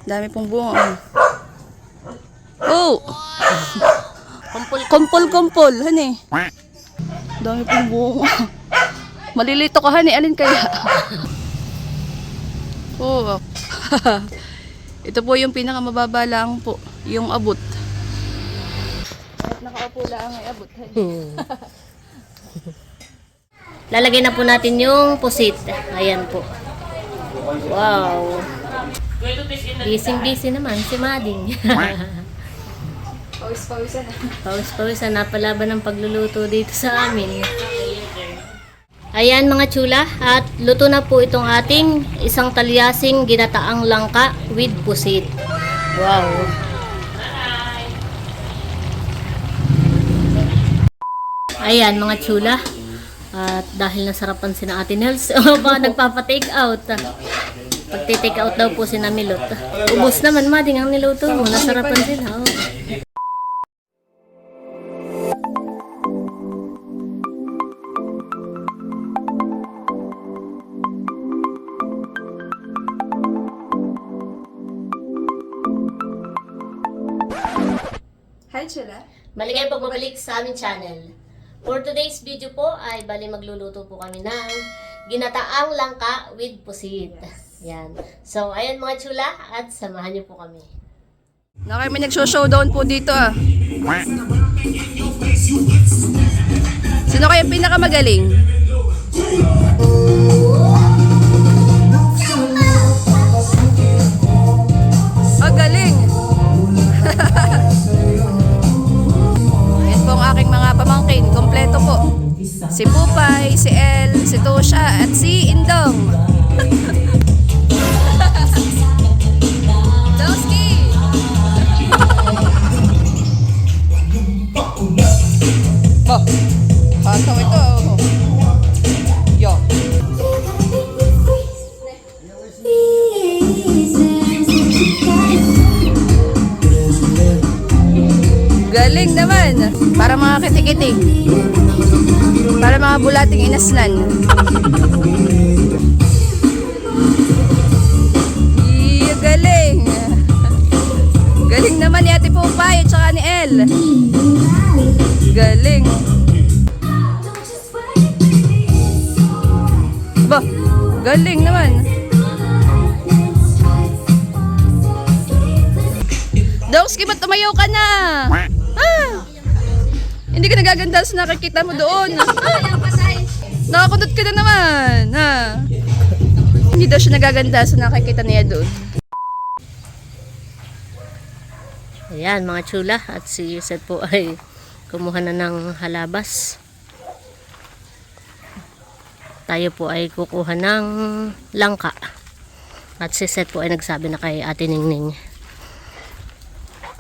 Dami pong bunga. Oh! Kumpol, hani. Dami pong bunga. Malilito ka, hani. Alin kaya? Oh. Ito po yung pinakamababa lang po. Yung abot. Kahit nakaupo lang ay abot. Lalagay na po natin yung pusit. Ayan po. Wow. Busy naman si Mading. Pawis-pawisan na. Pawis-pawisan na palaban ng pagluluto dito sa amin. Ayan mga chula, at luto na po itong ating isang talyasing ginataang langka with pusit. Wow. Ayan mga chula. At dahil nasarapan si na Ate Nels, baka nagpapa-take out. Pag-take out daw po si na Milot. Ubos naman Mading ang niluto mo, nasarapan sila. Oh. Hi, Chula. Maligay pagbabalik sa aming channel. For today's video po ay bali magluluto po kami ng ginataang langka with pusit. Yan. So, ayan mga chula, at samahan niyo po kami. May nagsho-showdown po dito ah. Sino kaya pinakamagaling? Oh, galing! Ayan po ang aking mga pamangkin. Kompleto po. Si Pupay, si El, si Tosha, at si Indong. Dowski! Oh, hataw ito. Yo. Galing naman. Para mga kitik-kitik. Para mga bulating inaslan. Iya, galing. Galing naman ni Ate Pupay at saka ni El. Galing. Ba, galing naman. Dowski, ba't tumayaw ka na? Ah, hindi ka nagaganda sa nakikita mo doon. Nakakunot ka na naman. Ha? Hindi daw siya nagaganda sa nakikita niya doon. Ayan mga chula, at si Yusef po ay kumuha na ng halabas. Tayo po ay kukuha ng langka. At si Seth po ay nagsabi na kay Ate Ningning.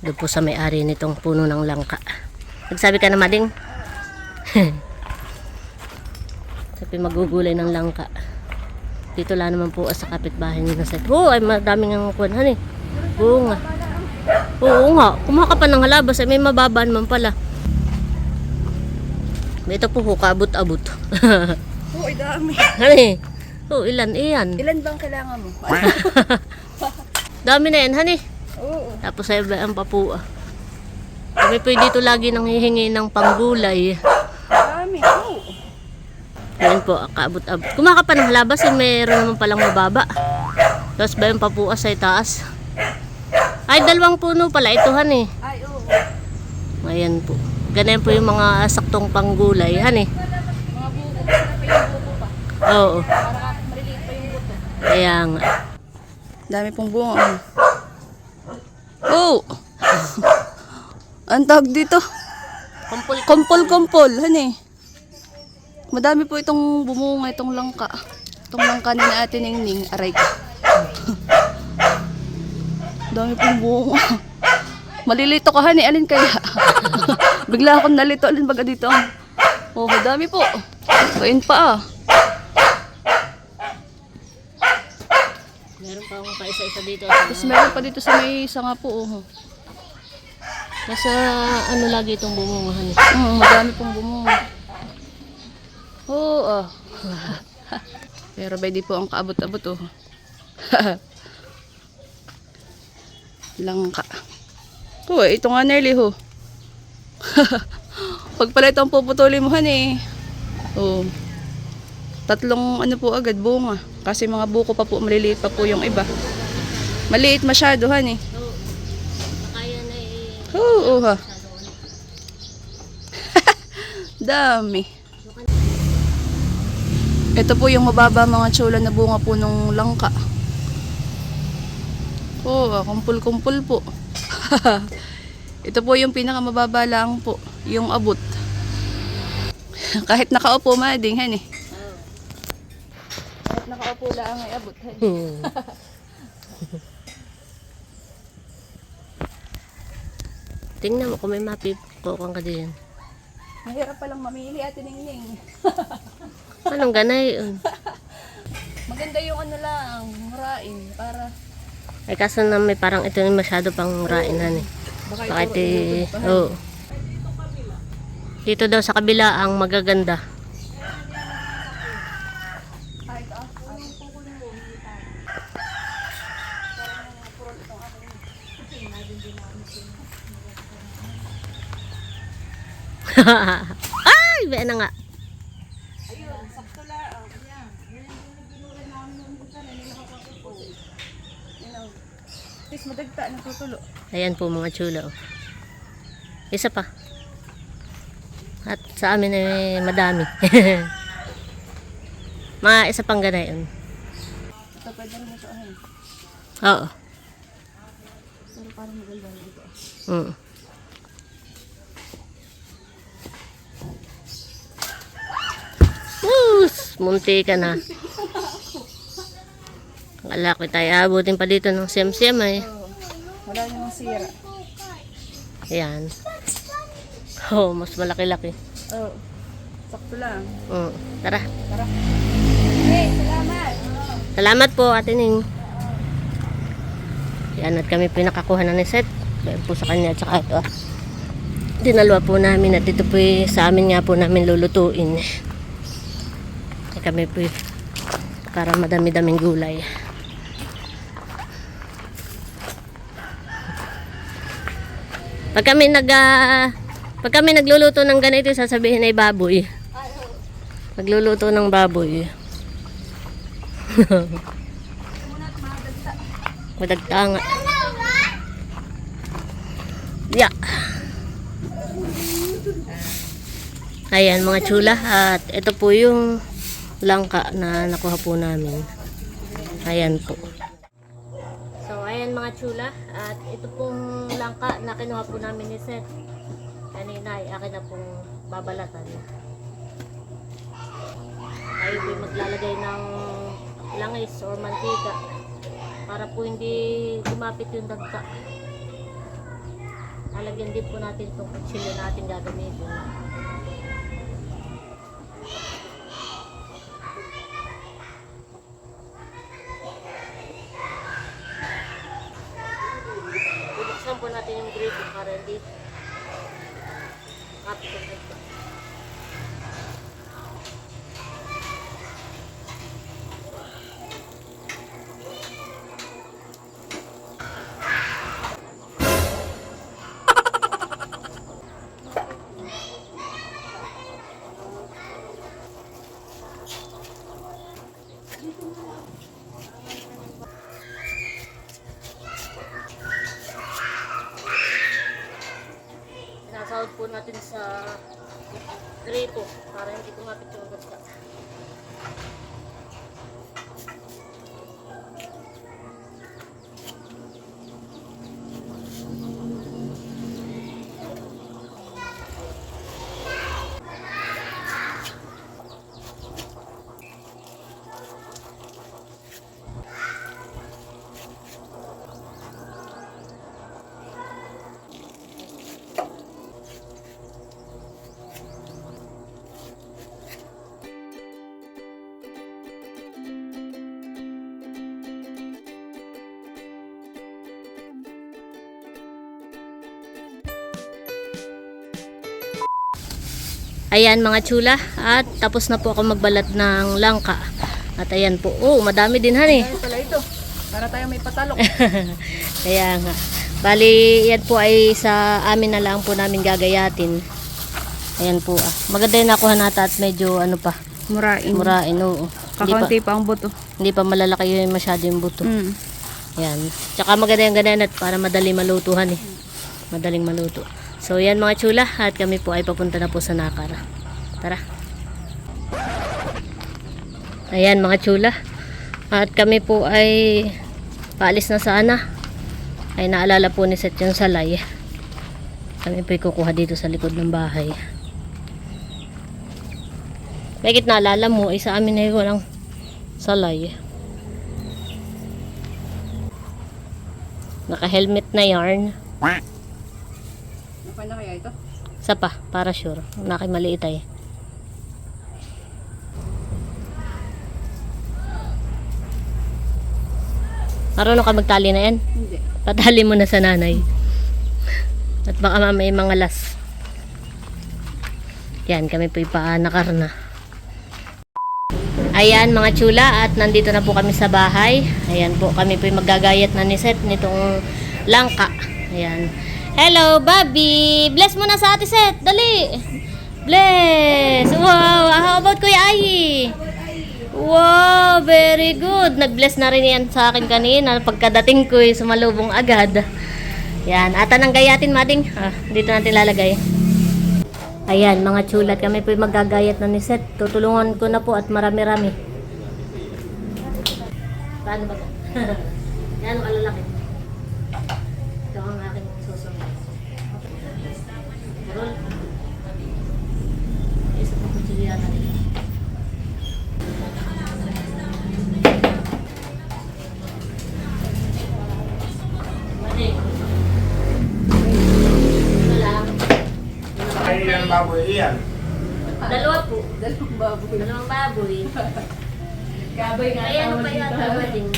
Doon po sa may-ari nitong puno ng langka. Nagsabi ka na Mading? Sabi magugulay ng langka. Dito lang naman po sa kapitbahay ni Seth. Oh, ay madaming ang kuwan. Oo nga. Oo nga. Kumuha ka pa ng halabas ay may mababa naman pala. Ito po kabut-abot. Oo, ay dami. Hani? Oh, ilan? Iyan. Ilan bang kailangan mo? Dami na yan, hani? Oo. Tapos ay ang papu. Kami po dito lagi nang hihingi ng panggulay. Dami. Oo. Ayan po, kaabot-abot. Kumaka pa ng halabas, eh, mayroon naman palang mababa. Tapos ba yung papuas ay taas? Ay, dalawang puno pala. Ito, hani. Ay, oo. Ayan po. Ganyan po yung mga saktong panggulay, hani. Mga buko. Sana pa yung buko pa. Oo. Para maliliit pa yung buto. Kaya nga. Dami pong bunga. Oh! Ang tawag dito? Kumpol, hani. Madami po itong bumunga, itong langka. Itong langka ni Ate Ningning. Aray ko. Dami pong bunga. Malilito ka, hani. Alin kaya? Bigla akong nalito. Alin baga dito? Oh, dami po. Kain pa ah. Meron pa akong kaisa-isa dito. Tapos meron pa dito sa may sanga po. Oh. Nasa ano lagi itong bumungahan. Madami pong bumunga. Oo. Pero ba di po ang kaabot-abot oh. Langka. Oh, ito nga Nelly ho. Pag pala itong puputulin mo eh. Oh. Tatlong ano po agad bunga. Kasi mga buko pa po, maliliit pa po yung iba. Maliit masyado eh. So, kaya na eh. Oo ha. Dami. Ito po yung mababa mga tsula na bunga po nung langka. Oh, kumpul-kumpul po. Ito po yung pinakamababa lang po, yung abot. Kahit nakaupo mading han eh. Kahit nakaupo lang ay abot han. Tingnan mo kung may mapipukong ka din. Mahirap palang mamili at tiningning. Anong ganay? Maganda yung ano lang, murain para Ay kaso na may parang ito yung masyado pang rainan eh. baka Bakit ituro eh, pa. oo. Dito daw sa kabila ang magaganda. Ay, be na nga. Ayun, sakto lang. Yan. Yan yung binuran namin nung minsan na nilakapakupo. Yan o. Tis madagta ng tutulo. Ayan po mga chula. Oh. Isa pa. At sa amin ay madami. Mga isa pang ganay. Ito pwede rin ito ahin. Oo. Pero parang maganda dito. Mm. Munti ka na. Akala ko tayo abutin pa dito ng siyem-siyem ay. Wala namang sira. Ayan. Oh, mas malaki-laki. Oh. Sakto lang. Tara. Tara. Hey, salamat. Salamat po, Ate Ning. Yan, at kami pinakakuha na ni Seth. Bayan po sa kanya, at saka ito. Dinalwa po namin at ito po sa amin nga po namin lulutuin. At kami po para madami-daming gulay. Pag kami nagluluto ng ganito, sasabihin ay baboy. Nagluluto ng baboy. Madagta nga. Yeah. Ayan mga chula, at ito po yung langka na nakuha po namin. Ayan po. So ayan mga chula, at ito pong langka na kinuha po namin ni Seth. Kanina ay akin na pong babalatan. Tayo po maglalagay ng langis or mantika para po hindi kumapit yung dagta. Lalagyan din po natin itong kutsilyo natin gagamitin. Bubuksan po natin yung gripo para hindi kapit yung dagta. Sinasahod po natin sa gripo para hindi kumapit yung dagta. Ayan mga chula, at tapos na po ako magbalat ng langka. At ayan po, oh madami din han eh. Ay pala ito. Para tayo may patalok. Kaya nga, Bali, yan po ay sa amin na lang po namin gagayatin. Ayan po ah. Maganda yung nakuha natin at medyo ano pa. Murain. Murain, oo. Kakaunti pa ang buto. Hindi pa malalaki yung masyado yung buto. Mm. Yan. Tsaka maganda yung ganyan at para madali malutuhan eh. Madaling maluto. So yan mga chula at kami po ay papunta na po sa Nakara. Tara. Ayan mga chula. At kami po ay paalis na sana. Ay naalala po ni Seth yung salay. Kami po ay kukuha dito sa likod ng bahay. Bakit naalala mo ay sa amin ay walang salay. Naka-helmet na yarn. Ano na kaya ito? Isa pa, para sure. Nakimaliit ay. Marunong ka magtali na yan? Hindi. Patali mo na sa nanay. At baka may mga las. Yan, kami po ipaanakar na. Ayan mga chula at nandito na po kami sa bahay. Ayan po, kami po magagayat na ni Seth nitong langka. Ayan. Hello, Bobby! Bless mo na sa ate Seth. Dali! Bless! Wow! How about Kuya Ayi? Wow! Very good! Nag-bless na rin yan sa akin kanina. Pagkadating ko, sumalubong agad. Yan. Ata nang gayatin, mading. Dito natin lalagay. Ayan, mga chulat. Kami po magagayat na ni Seth. Tutulungan ko na po at marami-rami. Paano ba? Yan, malalaki. Ito ang aking susunod. Roll. Isa pa po sila natin. Mali. Ito lang. Ay, yan baboy yan. Dalawa po. Dalawang baboy. Dalawang baboy. Gaboy nga. Ay, ano pa yata ba din?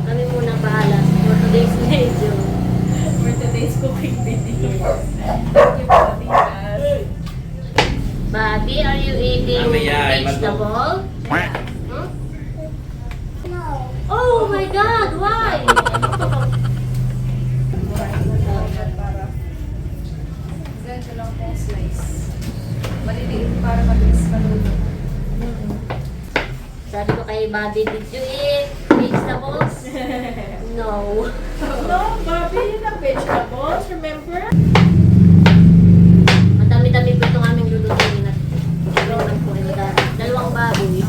Kami muna bahala. For today's video. For today's cooking video. Bobby, are you eating vegetable? Huh? Oh my God, why? Ganito lang pong slice. Maliliit para mabilis maluto. Sabi ko kay Bobby, did you eat vegetables? No. No, Bobby, you have vegetables, remember? Madami-dami po itong aming lulutuin at naman po ay dalawang baboy.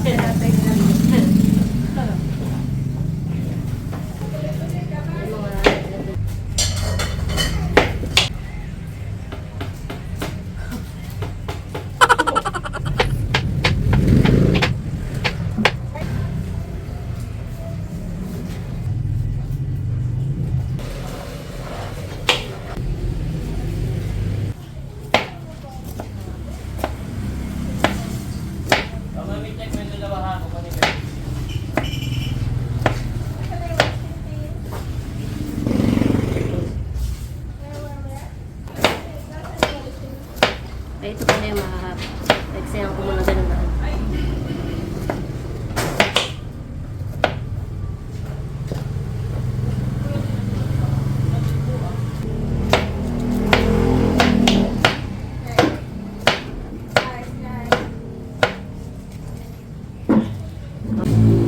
Ay, ito pa na yung makahaba. Nagsayan ko muna ganun na.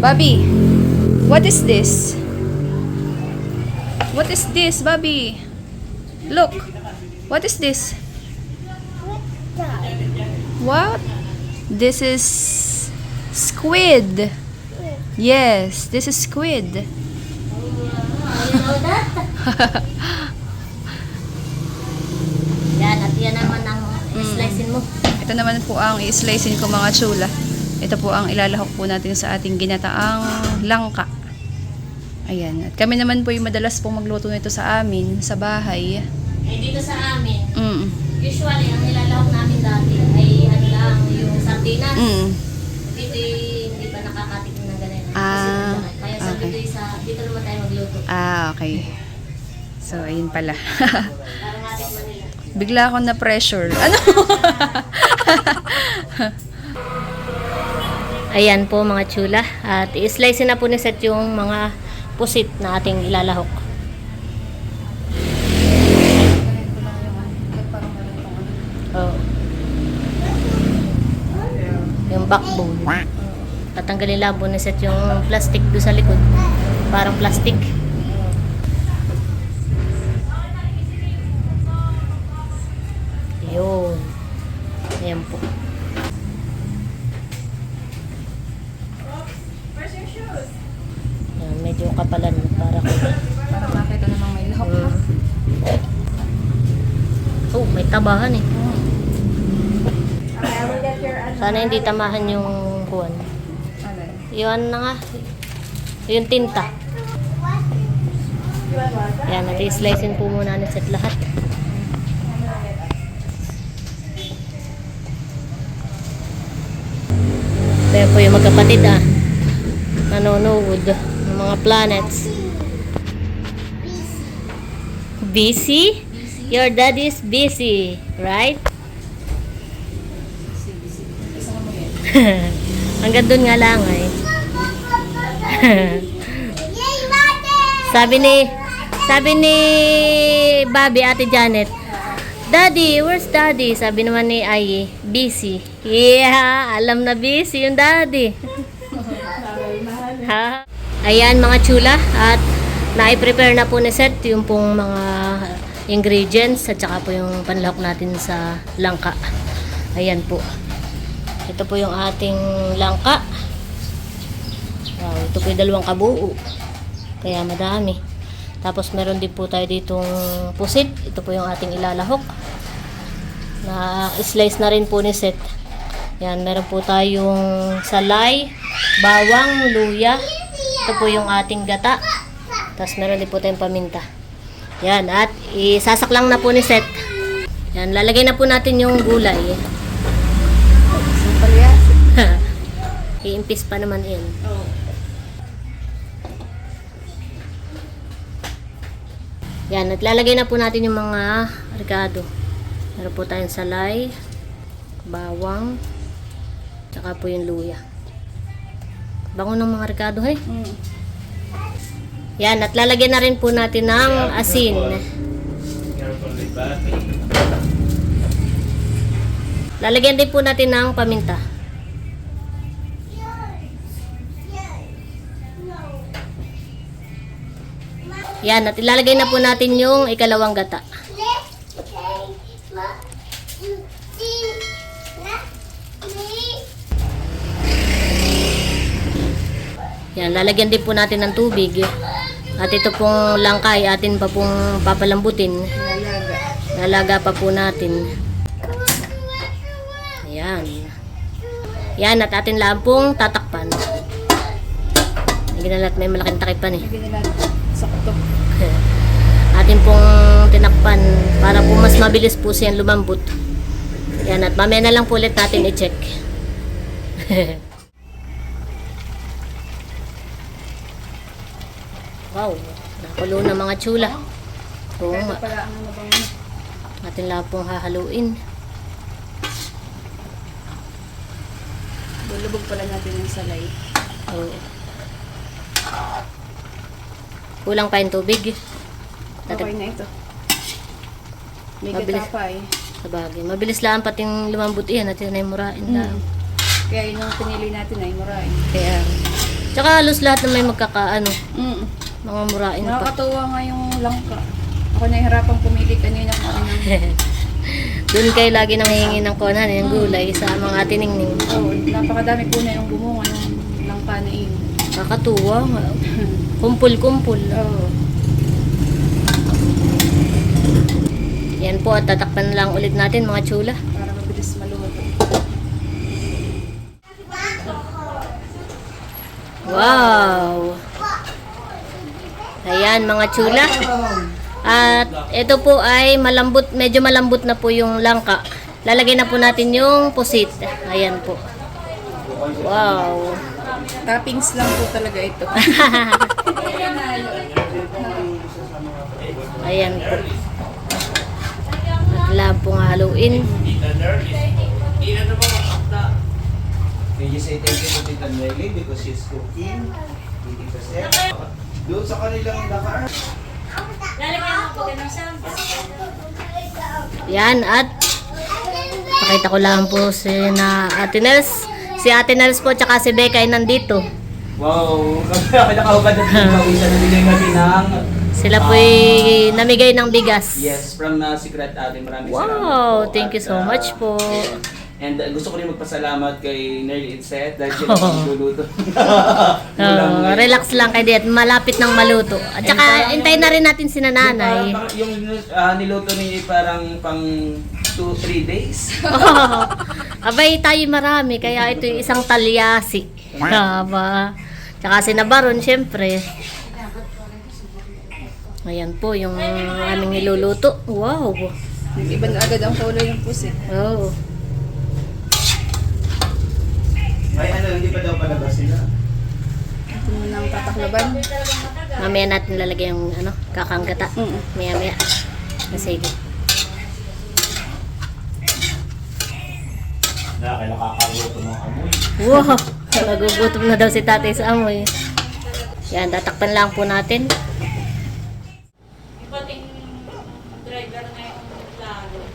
Bobby, what is this? What is this, Bobby? Look. What is this? What? This is squid. Yes, this is squid. You know that? Yan, at yan naman ang slicein mo. Ito naman po ang i-slicein ko mga chula. Ito po ang ilalahok po natin sa ating ginataang langka. Ayan. At kami naman po yung madalas pong magluto nito sa amin, sa bahay. Eh, dito sa amin, Mm. usually, ang nilalahok namin dati ay ano lang, yung sardinas. Mm. Dito hindi pa nakakatikim ng ganyan. Ah, Kaya sabi okay. ko dito naman tayo magluto. Okay. So, ayun pala. Para natin Manila. Bigla akong na-pressure. Ano? Ayan po mga chula. At i-slice na po ni Seth yung mga pusit na ating ilalahok. Oh. Yung backbone. Tatanggalin lang po ni Seth yung plastic doon sa likod. Parang plastic. Yun. Ayan po. Ayan, medyo kapalan para makita namang may lahok. Oh, may tabahan eh. Okay, I will get your Sana hindi tamahan yung kuwan. Ano? Yun na nga. Yung tinta. Yan, nati-slicein po muna ni Seth lahat. Kaya po yung magkapatid nanonood ng mga planets. Busy? Your daddy is busy, right? Hanggang dun nga lang eh. Sabi ni Bobby, Ate Janet, Daddy, where's Daddy? Sabi naman ni Ai, busy. Yeah, alam na busy yung Daddy. Ha? Ayan mga chula, at na-prepare na po ni Seth yung pong mga ingredients at saka po yung panlahok natin sa langka. Ayan po. Ito po yung ating langka. Wow, ito po yung 2 kabuo. Kaya madami. Tapos meron din po tayo ditong pusit. Ito po yung ating ilalahok. Na slice na rin po ni Seth. Yan, meron po tayong salay, bawang, luya. Ito po yung ating gata. Tapos meron din po tayong paminta. Yan, at isasaklang na po ni Seth. Yan, lalagay na po natin yung gulay. Iimpis pa naman yan. Yan, at lalagay na po natin yung mga rekado. Meron po tayong salay, bawang, tsaka po yung luya. Bango ng mga rekado, hey? Yan, at lalagyan na rin po natin ng asin. Lalagyan din po natin ng paminta. Yan, at ilalagay na po natin yung ikalawang gata. Yan, lalagyan din po natin ng tubig. At ito pong langka ay atin pa pong papalambutin. Lalaga pa po natin. Ayan. Yan, at atin lang pong tatakpan. Lagyan na lahat, may malaking takipan eh. Sakto. Atin pong tinakpan para po mas mabilis po siyang lumambot. Yan, at mamaya na lang po ulit natin i-check. Wow, nakulo na mga chula. Oo nga. Pala ang ano bang Atin lang pong hahaluin. lubog pala natin yung salay. Oo. Kulang pa yung tubig. Okay na ito. May Mabilis. gata pa eh. Sabagay. Mabilis lang pating lumambot yan at yun ay murain lang. Kaya yun yung pinili natin ay murain. Kaya, tsaka halos lahat na may magkakaano, mga murain pa. Nakakatuwa nga yung langka. Ako nahihirapang pumili kanina kung ano. Doon kayo lagi nanghihingi ng konan, yung gulay sa mga tiningning. Oo, napakadami po na yung bumunga ng langka na yun. Nakakatuwa. Kumpul-kumpul. Oo. Yan po, at tatakpan lang ulit natin mga chula. Para mabilis maluto. Wow! Ayan mga chula. At ito po ay malambot, medyo malambot na po yung langka. Lalagay na po natin yung pusit. Ayan po. Wow! Toppings lang po talaga ito. Ayan po. At lang pong haluin. Can you say thank you to Tita Nelly because she's cooking? 80%. Doon sa kanilang nakar. Yan, at pakita ko lang po si na Ate Nels. Si Ate Nels po tsaka si Becca ay nandito. Wow, kami nakahubad at pawisan na bigay kami ng... Sila po ay namigay ng bigas. Yes, from Secret Ate. Maraming salamat Wow, po. thank you so At, much po. And gusto ko rin magpasalamat kay Nerly Itset dahil siya ang magluluto. Relax lang kayo diyan, malapit ng maluto. At saka hintayin na rin natin si nanay. Yung niluto niya parang pang 2-3 days. Abay tayo marami, kaya ito yung isang talyasi. Aba. Tsaka si Nabaron, syempre. Ayan po yung aming niluluto. Wow. Nag-iba na agad ang kulay ng pusit. Wow. Ay hindi pa daw palabas sila. Ito muna ang tataklaban. Mamaya natin lalagay yung kakanggata. Maya. Sige. Nakakaluto ng amoy. Wow. Nagugutom na daw si tatay sa amoy. Yan, tatakpan lang po natin.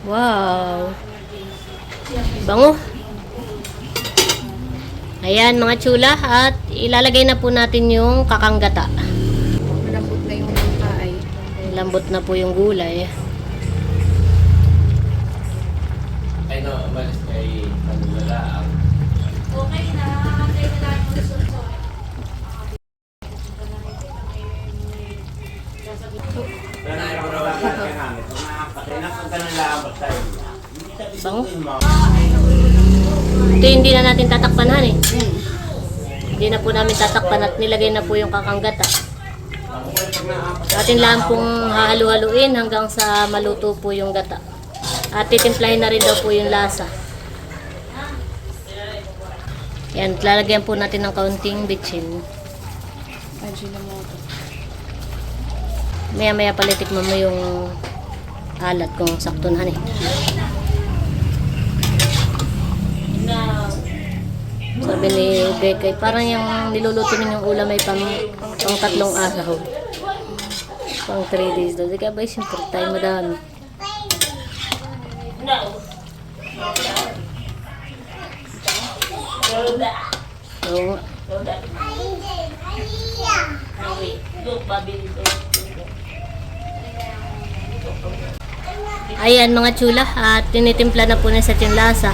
Wow. Bango. Ayan mga chula, at ilalagay na po natin yung kakanggata. Malambot na yung kaay. Lambot na po yung gulay. Ay no, malis kay Manila. Bango. Ito hindi na natin tatakpan eh. Hindi na po namin tatakpan at nilagay na po yung kakanggata. Atin lang pong hahalu-haluin hanggang sa maluto po yung gata. At titimplahin na rin daw po yung lasa. Yan, lalagyan po natin ng kaunting bitchin. Ajinomoto. Maya-maya palitikman mo yung alat kung sakto na eh. Sabi ni Bekay, parang yung niluluto ninyong ulam ay pang 3 araw. Pang 3 days daw. Di ka ba, siyempre tayo madami. Oo nga. Ayan mga chula, at tinitimpla na po na sa tinlasa.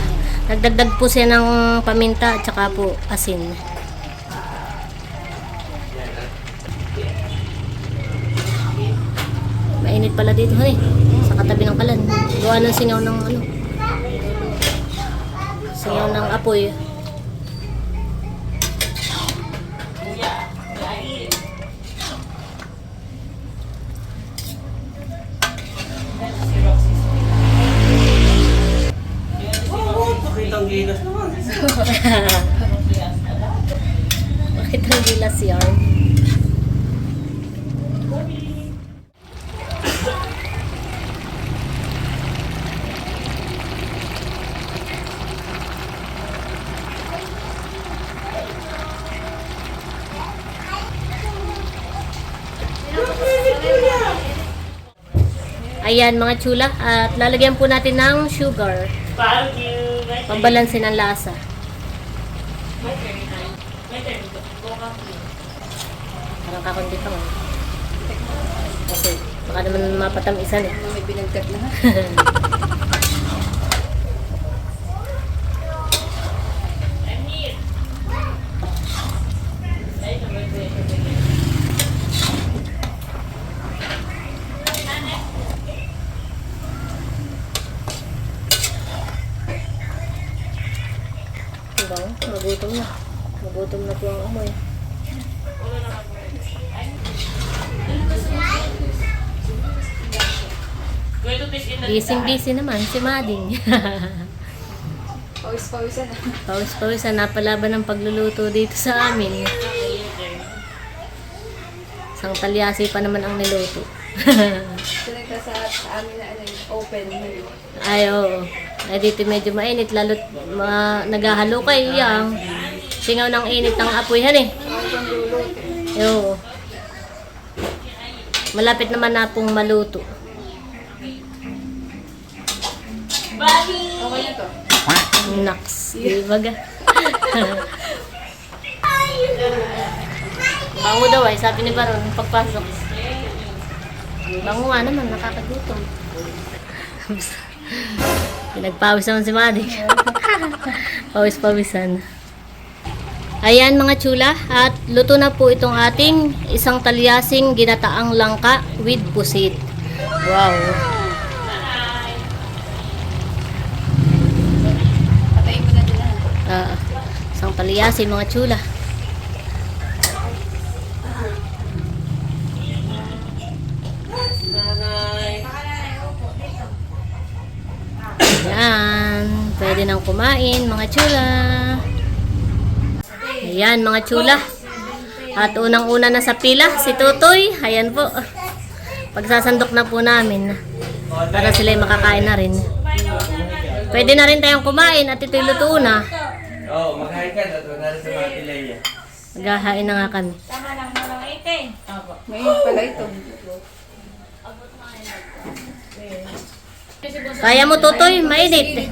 Nagdagdag po siya ng paminta at saka po asin. Mainit pala dito sa katabi ng kalan. Gawa ng singaw ng singaw ng apoy. Pakitang gigas naman. Bakit ang gilas yarn? Ayan mga chula, at lalagyan po natin ng sugar. Pambalansin ang lasa. Parang kakundi pa nga. Kasi baka naman mapatamisan eh. May binagkat na ha. Diba? Magutom na. Magutom na po ang amoy. Busy naman si Mading. Pawis-pawisan na. Pawis-pawisan, napalaban ng pagluluto dito sa amin. Isang talyasi pa naman ang niluto. Sinagta sa amin na ano, open. Ay, oo. Ay, dito medyo mainit, lalo't naghahalo kayo yang. Singaw ng init ng apoyhan eh. Oo. Malapit naman na pong maluto. Okay na to. Naks, di ba ga? Bango daw ay, sabi ni Baron, pagpasok. Bango nga naman, nakakagutom. Pinagpawis naman si Madik. Pawis-pawisan. Ayan mga chula, at luto na po itong ating isang talyasing ginataang langka with pusit. Wow! Patayin ko na din na. Isang talyasing mga chula. Ayan, pwede nang kumain mga chula. Ayan mga chula. At unang-una na sa pila, si Tutoy. Ayan po. Pagsasandok na po namin. Para sila makakain na rin. Pwede na rin tayong kumain at ito'y luto na. Oo, maghain ka na. Ito na rin sa mga Pilaya. Maghahain na nga kami. Ngayon pala ito. Kaya mo Tutoy, mainit.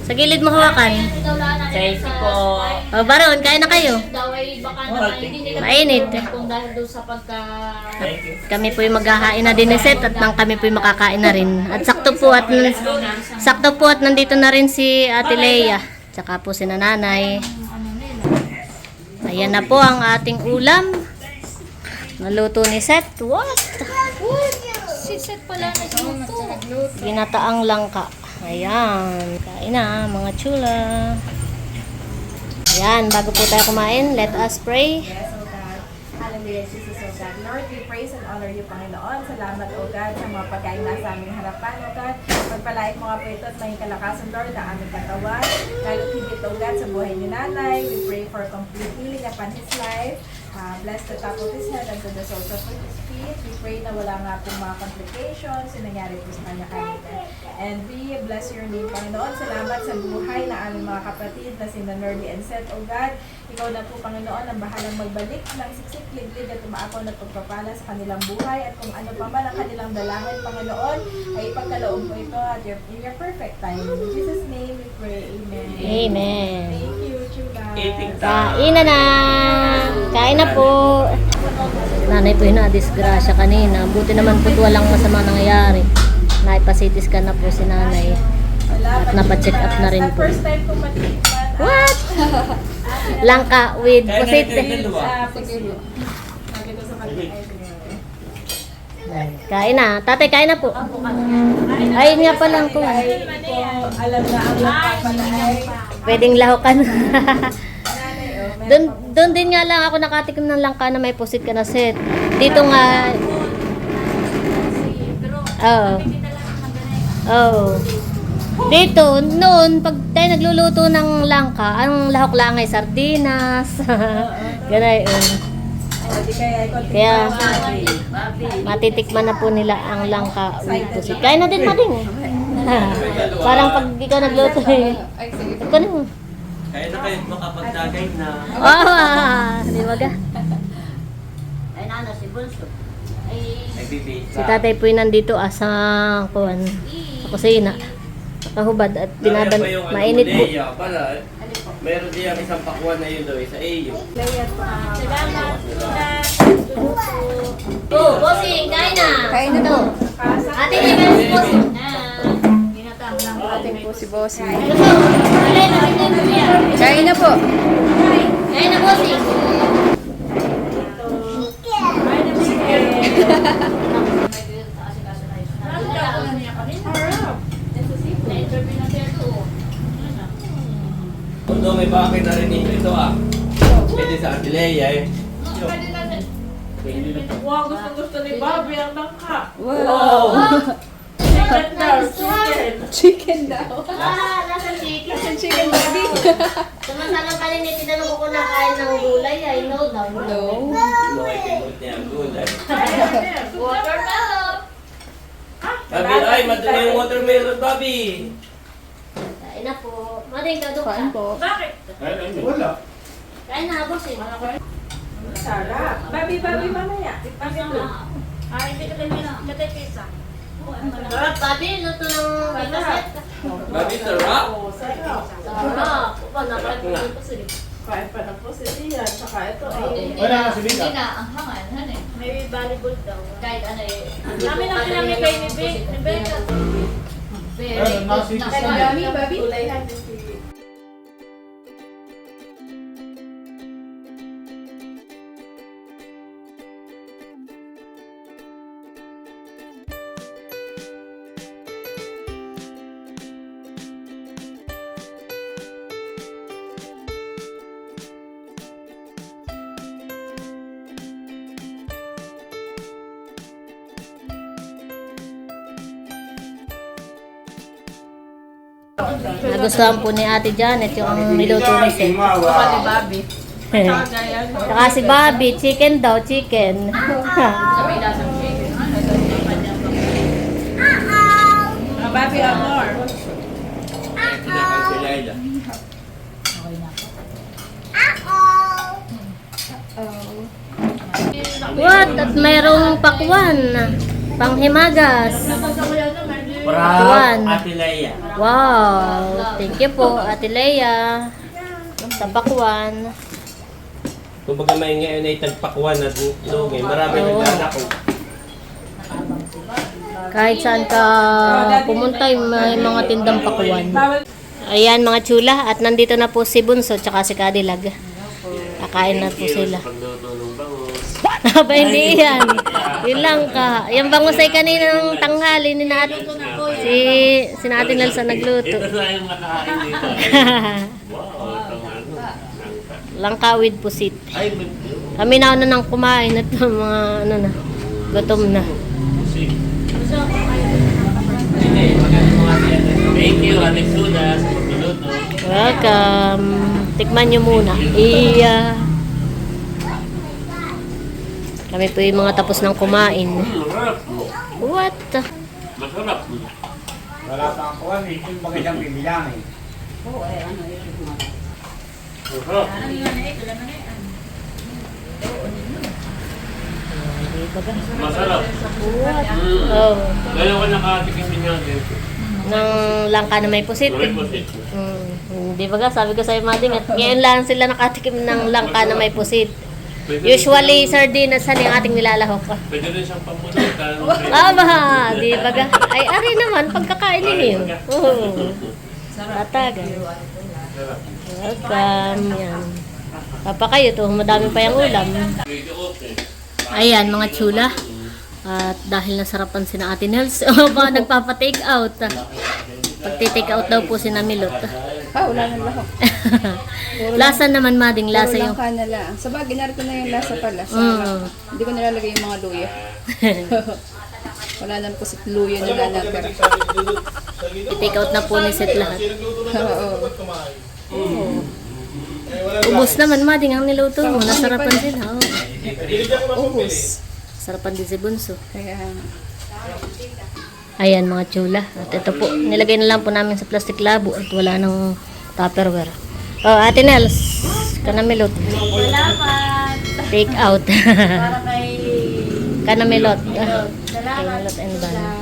Sa gilid mo hawakan. Thank you po. O Baron, kain na kayo. Mainit. Kung dahil doon sa pagka... Thank you. Kami po yung maghahain na dineset at nang kami po yung makakain na rin. At sakto po at nandito na rin si Ate Leia. Tsaka po si Nanay. Ayan na po ang ating ulam. Naluto ni Seth. What? Si Seth pala na sinuto. Ginataang langka. Ayan. Kain na mga chula. Ayan, bago po tayo kumain, let us pray. Yes, O God. Hallelujah, Jesus, O God. Lord, we praise and honor you, Panginoon. Salamat, O God, sa mga pagkain na sa aming harapan, O God. Pagpalain mo nga po ito at may kalakasan, Lord, ang aming katawan. Lalo higit, O God, sa buhay ni Nanay. We pray for complete healing upon his life. Bless the top of his head and to the soles of his feet. We pray na wala nga pong mga complications yung nangyari po sa kanya kanina. And we bless your name, Panginoon. Salamat sa buhay na aming mga kapatid na sina Nerly and Seth, O God. Ikaw na po, Panginoon, ang bahalang magbalik ng siksik, liglig at umaapaw na pagpapala sa kanilang buhay. At kung ano pa man ang kanilang dalangin, Panginoon, ay ipagkaloob mo ito at in your perfect time. In Jesus' name we pray. Amen. Amen. Thank you, Chula. Kain na na. Kain na po. Nanay po yung na-disgrasya kanina. Buti naman po walang masama nangyayari. Naipasitis ka na po si nanay. At napacheck up na rin po. First time ko matikman. What? Langka with pusit. Sabi ko sa kanila. Kain na. Tatay, kain na po. Ayun nga pa lang po. Alam na ang lahat pala ay Pwedeng lahukan. Doon din nga lang ako nakatikim ng langka na may pusit ka na set. Dito nga. Oo. Oo. Dito, noon, pag tayo nagluluto ng langka, ang lahok lang ay sardinas. Ganay. Kaya, matitikman na po nila ang langka with pusit. Kaya na din pa din. Parang pag ikaw nagluto eh. Ay, sige. Ito na mo. Kaya na kayo makapagdagay na. Di ba ga? Nagbibig. Si tatay po yung nandito sa kuwan, sa kusina. Nakahubad at mainit po. Meron din isang pakuan na yun daw, sa iyo. Oh, bossing, kain na. Kain na po. Ate, kain si bossing. Ating po si Bossy. Alay, nakita mo yan. Kain na po. Kain na, bossing. Although may bakit narinig ito Pwede sa Atilea eh. Wow, gusto ni Bobby ang langka. Wow. Chicken daw, chicken. Chicken daw. Nasa chicken. Chicken baby. Samantalang kanina tinanong ko na kain ng gulay ay no daw. No. Ano kayo pinut niya ang gulay? Watermelon. Babi, ay, madali yung watermelon, Babi. Kain na po. Mading dadok ka. Kain po. Bakit? Wala. Kain na, boss eh. Sarap. Babi, mamaya. Bakit to? Ay, hindi ka tayo pizza. Sarap, Babi. Luto ng bitaset. Babi, sarap. Sarap. Sarap. Upa, nakakita po sila. Kain pa ng positiyan. Saka ito ay... Wala nga si Bika. May volleyball daw. Kahit ano eh. Kami na pinamigay ni Becca. Ayun, nasi Babi, ulayhan din si... Nagustuhan po ni Ate Janet yung niluto ni Seth. Babi. Saka si Bobby, chicken daw, chicken. Babi, amor. What? At mayroong pakwan. Panghimagas. Pakwan. Ate Leia. Wow. Thank you po, Ate Leia. Sa pakwan. Kung baga may ngayon ay tagpakwan at lungay, marami Oo. naglalako. Kahit saan ka pumunta, may mga tindang pakwan. Ayan mga chula, at nandito na po si Bunso tsaka si Cadillac. Kakain na po sila. Pagluto ng bangus. Aba, hindi yan. Yun lang ka. Yung bangus ay kaninang tanghali ni natin. Si natin Nelson nagluto. Ito na yung nakain dito. Wow, itong ano. Langka with pusit. Ay, Kami na nang kumain at mga ano na, gutom na. musik. Thank you, Ate Suda, sa pagluluto. Welcome. Tikman nyo muna. Iya. Kami po yung mga tapos ng kumain. Masarap. What? Masarap. Wala pa ang kuwan eh. Yung magandang bibilang eh. Masarap. Masarap. Oh, Ngayon ko nakatikim din yan. ng langka na may pusit. Correct po siya. Di ba ga? Sabi ko sa'yo, Mading, at ngayon lang sila nakatikim ng langka na may pusit. Pwede Usually, sardinas yan yung ating nilalahok. Pwede rin siyang pamunutan. Aba, di ba ga? Ay, ari naman, pagkakain ninyo. Oo. Tataga. Welcome. Yan. Papa kayo to, madami pa yung ulam. Medyo okay. Ayan, mga chula. At dahil nasarapan si na Ate Nels, ba nagpapa-take out. Pagti-take out daw po si na Milot. Wala nang lahok. Lasa naman, Mading, lasa Puro yung... langka na lang. Sa bagay, narito na yung lasa pala. Sa hindi ko nilalagay yung mga luya. Wala nang pusit luya na lang natira. I-take out na po ni Seth lahat. Oo. Ubus naman, Mading, ang niluto mo. Nasarapan sila. Oh. Uhus. Sarapan din si Bunso. Kaya, Ayan mga chula. At ito po, nilagay na lang po namin sa plastic labo at wala nang tupperware. Oh, Ate Nels, kanamilot. Salamat. Take out. Para kay... Kanamilot. Salamat. Kanamilot and ban.